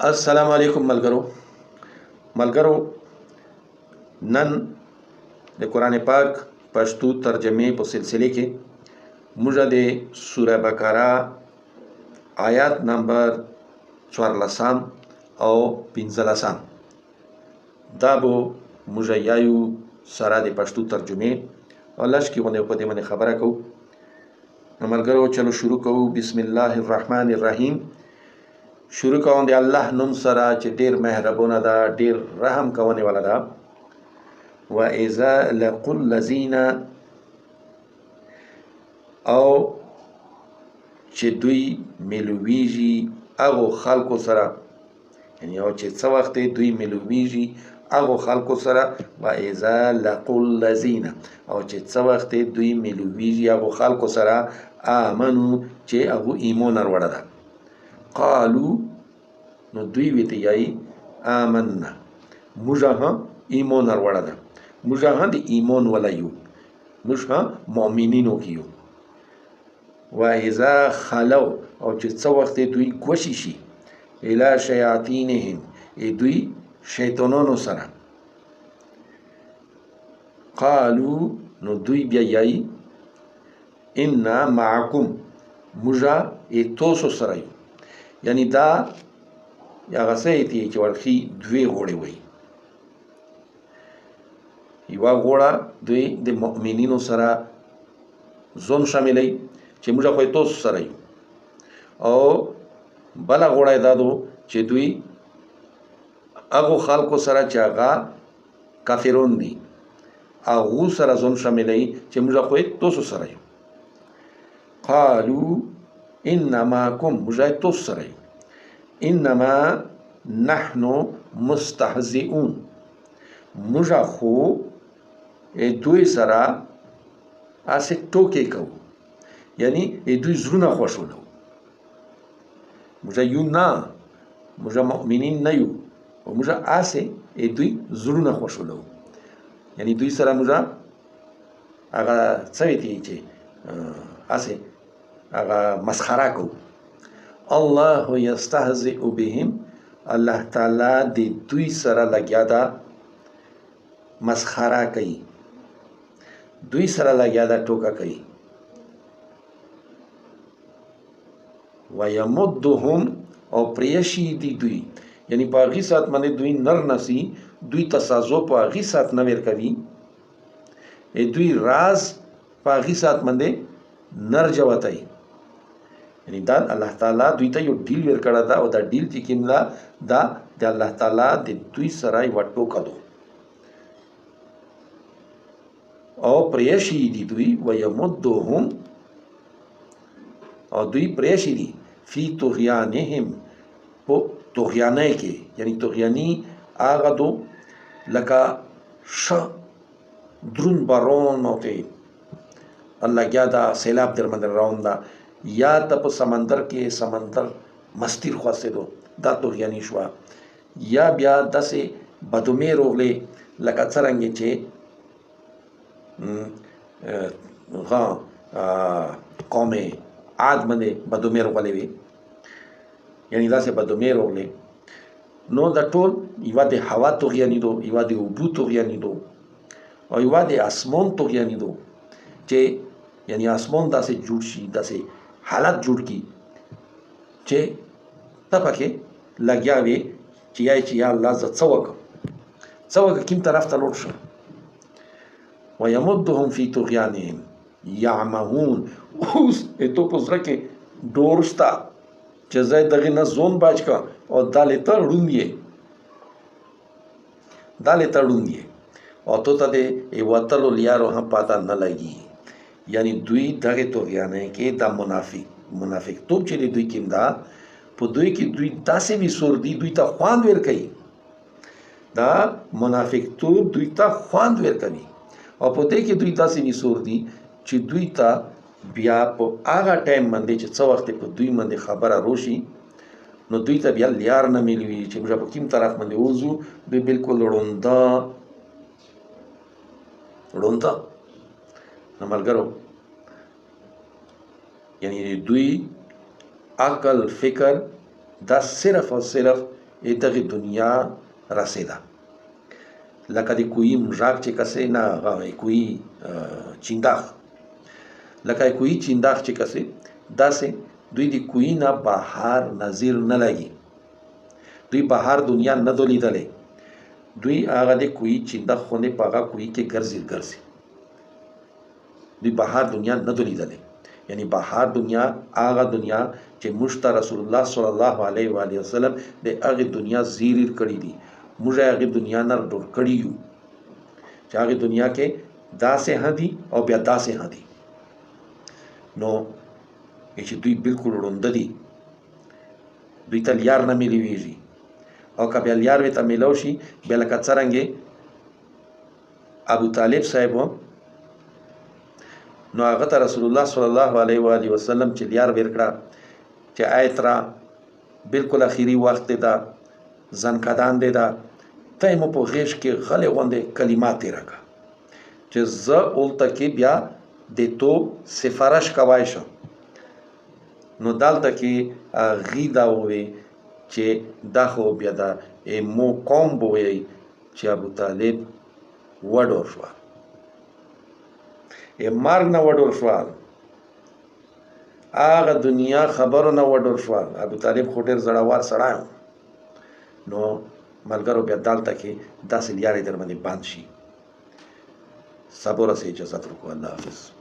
السلام علیکم ملګرو نن د قرآن پاک پښتو ترجمه په سلسله کې موږ د سوره بقره آیات نمبر 14 او 15 دا به موږ یایو سره د پښتو ترجمه او لږ کې ونه په دې باندې خبره کوو. ملګرو چلو شروع کوو. بسم الله الرحمن الرحیم. شروع کوم د الله نوم سره چې ډیر مهربانه ده، ډیر رحم کوونکی والا ده. و اذا لقوا الذین، او چې دوی ملویږي هغو خلکو سره، یعنی او چې څه وخت دوی ملویږي هغو خلکو سره. و اذا لقوا الذین، او چې څه وخت دوی ملویږي هغو خلکو سره آمنو چې هغو ایمان وروړه ده. قالو، نو دوی ویته یای آمنا، موږ هم ایمان وروړه ده، موږ هم د ایمان ولا یو، موږ هم مؤمنینو کې یو. و اذا خلو، او چې څه وخت دوی کوشي شي الی شیاطینهم، دوی شیطانانو سره. قالو، نو دوی بیا یای انا معکم، موږ تاسو سره یو. یعنی دا هغه څه دی چې ورخي دوی غوړې وي، یوه غوړه دوی د مؤمنینو سره ځان شاملوي چې موږ خو تاسو سره یو، او بله غوړه دا ده چې دوی هغو خلکو سره چې هغه کافرون دي هغو سره ځان شاملوي چې موږ خو تاسو سره یو. قالو انما کوم، موږ تاسو سره یو. انما نحن مستهزئون، موږ خو دوی سره اسې ټوکې کوو، یعنی دوی زړونه خوښولو. موږ یو نه، موږ مؤمنین نه یو، او موږ اسې دوی زړونه خوښولو، یعنی دوی سره موږ هغه څه ویتي چې اسې هغه مسخره کوو. الله یستهزئ بهم، الله تعالی د دوی سره لګیا ده مسخره کوي، دوی سره لګیا ده ټوکه کوي. ویمدهم، او پریشي دي دوی، یعنی په هغې ساعت باندې دوی نر نسی، دوی تسازو په هغې ساعت نه ورکوي، دوی راز په هغې ساعت باندې نر جوتای. یعنی دا الله تعالی دوی ته یو ډیل ورکړه ده، او دا ډیل چې کوم ده دا د الله تعالی د دوی سره یوه ټوکه ده. او پریشي دي دوی، ویمدهم، او دوی پریشي دي فی طغیانهم، په طغیانۍ کې، یعنی طغیاني هغه دو لکه ښه درون باران او ته الله گیا دا سیلاب در باندې روان ده، یا ته په سمندر کې سمندر مستیر خواستېدو، دا طغیاني شوه. یا بیا داسې بدومې روغلې لکه څرنګې چې قوم عاد باندې بدومې روغلې وي، یعنی داسې بدومې روغلې. نو دا ټول یوه د هوا طغیاني دو، یوه د اوبو طغیاني دو، او یوه د اسمان طغیاني دو، چې یعنی اسمان داسې جوړ شي، داسې حالت جوړ کی چې ته پکې لګیا وې چې یا الله زه څه وکړم، کوم طرف ته لوټ شم. ویمدهم فی طغیانهم یعمهون، اوس تو په زړه کې ډور شته چې زه دغې نه ځان بچ کړم، او دالې ته ړوند یې، او تو ته د وتلو لیارو هم پاته نه لګي. یعنی دوی دغه طغیانۍ کې دا منافقتوب چې دوی کې دا په دوی کې دوی داسې وسور دي، دوی ته خواند ورکوي، دا منافقتوب دوی ته خواند ورکوي، او په دې کې دوی داسې وسور دي چې دوی ته بیا په هغه ټایم باندې چې څه وخت په دوی باندې خبره روشي، نو دوی ته بیا لیار نه میلوي چې موږ په کوم طرف باندې وځو، دوی بالکل ړونده. نو ملګرو، یعنی دوی عقل فکر دا صرف او صرف دغه دنیا رسېده. لکه د کوهي مژاک چې کسې نه هغه کوهي چنداخ، لکه کوهي چنداخ چې کسې داسې دوی د کوهي نه بهر نظیر نه لګي، دوی بهر دنیا نه دو لیدلی، دوی هغه د کوهي چنداخ غوندې په هغه کوهي کې ګرځي، دوی بهر دنیا نه دو لیدلی. یعنی بهر دنیا هغه دنیا چې موږ ته رسول الله صلی الله علیه و آله وسلم د هغې دنیا زیری کړي دي، موږ هغې دنیا نه ډور کړي یو چې هغې دنیا کې داسې هم دي او بیا داسې هم دي. نو چې دوی بالکل ړونده دي، دوی ته لیار نه میلیږي، او که بیا لیار ورته میلاو شي بیا لکه څرنګې ابو طالب صاحب نو هغه ته رسول الله صلی الله علیه و آله وسلم چې لیار ورکړه چې آیت را بالکل اخیری وخت دی دا زنکدان دی دا، ته یې مو په غیږ کې غلې غوندې کلمات تېره کړه چې زه اولته کې بیا د تو سفارش کوای شم. نو دلته کې هغې دا ووی چې دا خو بیا د مو قوم به وایي چې ابو طالب وډور شوه، مرګ نه وډور شوه، هغه دنیا خبرو نه وډور شوه. ابو طالب خو ډېر زړور سړی و. نو ملګرو بیا دلته کې داسې لیارې در باندې بند شي. صبر سه اجازت ورکړو. الله حافظ.